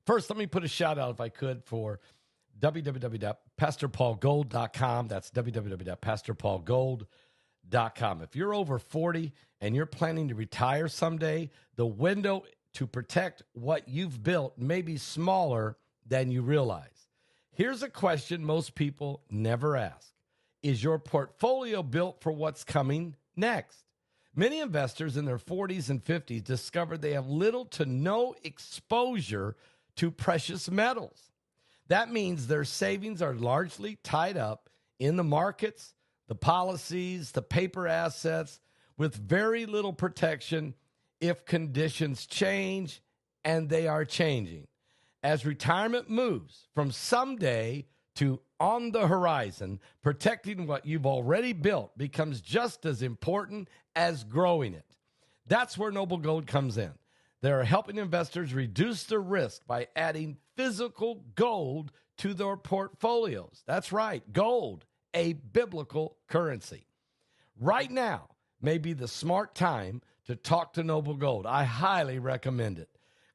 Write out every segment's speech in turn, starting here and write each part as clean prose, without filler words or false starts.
First, let me put a shout out, if I could, for www.pastorpaulgold.com. That's www.pastorpaulgold.com. If you're over 40 and you're planning to retire someday, the window to protect what you've built may be smaller than you realize. Here's a question most people never ask. Is your portfolio built for what's coming next? Many investors in their 40s and 50s discovered they have little to no exposure to precious metals. That means their savings are largely tied up in the markets, the policies, the paper assets, with very little protection if conditions change, and they are changing. As retirement moves from someday to on the horizon, protecting what you've already built becomes just as important as growing it. That's where Noble Gold comes in. They're helping investors reduce the risk by adding physical gold to their portfolios. That's right, gold, a biblical currency. Right now may be the smart time to talk to Noble Gold. I highly recommend it.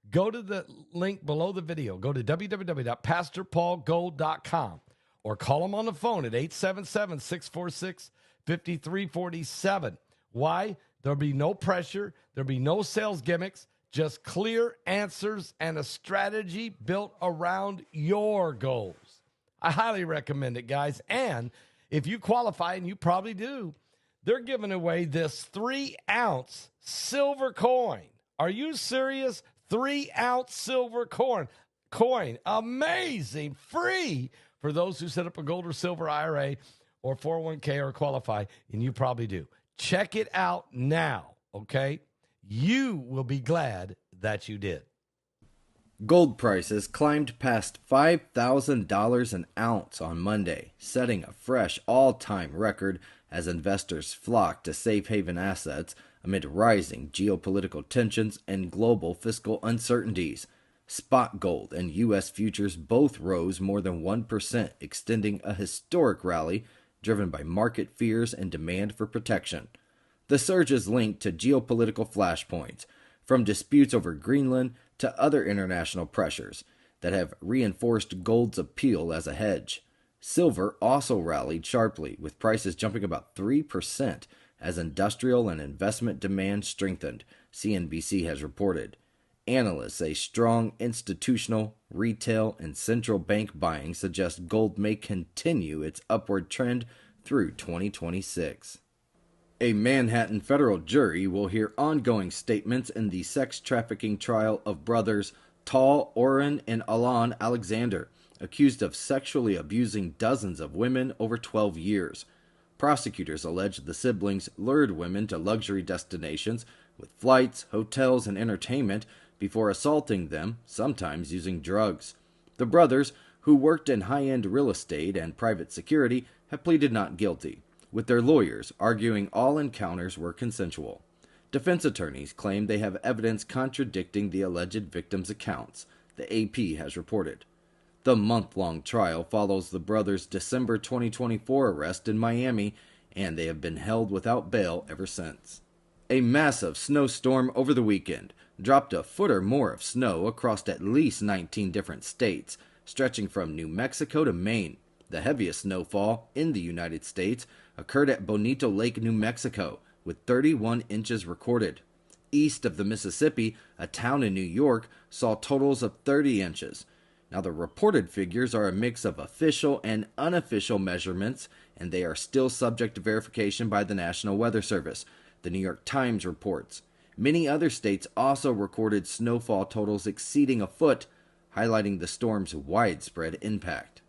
Go to the link below the video. Go to www.pastorpaulgold.com or call them on the phone at 877-646-5347. Why? There'll be no pressure. There'll be no sales gimmicks. Just clear answers and a strategy built around your goals. I highly recommend it, guys. And if you qualify, and you probably do, they're giving away this 3-ounce silver coin. Are you serious? 3-ounce silver coin. Amazing. Free for those who set up a gold or silver IRA or 401k or qualify, and you probably do. Check it out now, okay? You will be glad that you did. Gold prices climbed past $5,000 an ounce on Monday, setting a fresh all-time record as investors flocked to safe haven assets amid rising geopolitical tensions and global fiscal uncertainties. Spot gold and U.S. futures both rose more than 1%, extending a historic rally driven by market fears and demand for protection. The surge is linked to geopolitical flashpoints, from disputes over Greenland to other international pressures that have reinforced gold's appeal as a hedge. Silver also rallied sharply, with prices jumping about 3% as industrial and investment demand strengthened, CNBC has reported. Analysts say strong institutional, retail, and central bank buying suggests gold may continue its upward trend through 2026. A Manhattan federal jury will hear ongoing statements in the sex trafficking trial of brothers Tal Oren and Alon Alexander, accused of sexually abusing dozens of women over 12 years. Prosecutors allege the siblings lured women to luxury destinations with flights, hotels, and entertainment before assaulting them, sometimes using drugs. The brothers, who worked in high-end real estate and private security, have pleaded not guilty, with their lawyers arguing all encounters were consensual. Defense attorneys claim they have evidence contradicting the alleged victims' accounts, the AP has reported. The month-long trial follows the brothers' December 2024 arrest in Miami, and they have been held without bail ever since. A massive snowstorm over the weekend dropped a foot or more of snow across at least 19 different states, stretching from New Mexico to Maine. The heaviest snowfall in the United States occurred at Bonito Lake, New Mexico, with 31 inches recorded. East of the Mississippi, a town in New York saw totals of 30 inches. Now, the reported figures are a mix of official and unofficial measurements, and they are still subject to verification by the National Weather Service, the New York Times reports. Many other states also recorded snowfall totals exceeding a foot, highlighting the storm's widespread impact.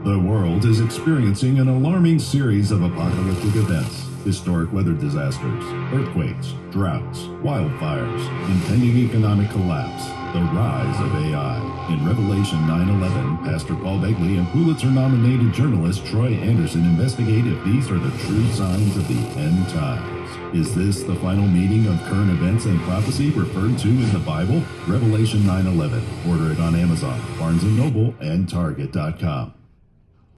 The world is experiencing an alarming series of apocalyptic events. Historic weather disasters, earthquakes, droughts, wildfires, impending economic collapse, the rise of AI. In Revelation 9/11, Pastor Paul Begley and Pulitzer-nominated journalist Troy Anderson investigate if these are the true signs of the end times. Is this the final meeting of current events and prophecy referred to in the Bible? Revelation 9/11. Order it on Amazon, Barnes & Noble, and Target.com.